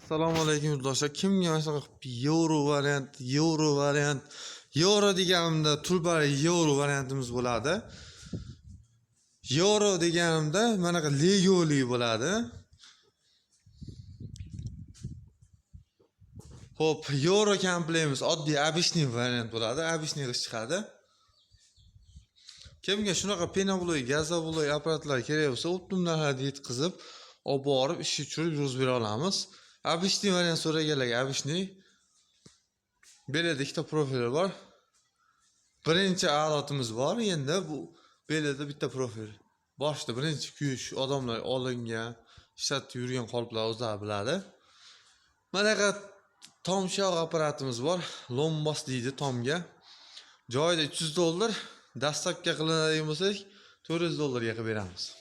Assalomu alaykum do'stlar. Kimga masalan euro variant, euro deganimda tulpari euro variantimiz bo'ladi. Euro deganimda mana legoli bo'ladi. Xo'p, euro komplektimiz oddiy обычный variant bo'ladi. Обычный qilib chiqadi. Kimga shunaqa penobloy, gazobloy apparatlar kerak bo'lsa, optimum narxlarda yetkazib, olib borib ishga tushirib yurgizib bera olamiz. Обычный variant so'raganlarga обычный. Belada ikkita profil bor. Birinchi alotimiz bor. Endi bu belada bitta profil. Boshda birinchi kuyish odamlar olingan, ishlatib yurgan qoliplar o'zlari biladi. Mana bu tomshaq apparatimiz bor. Lombos deydi tomga. Joyida $300, dastlabki qilinadigan bo'lsak $400 ga qilib beramiz.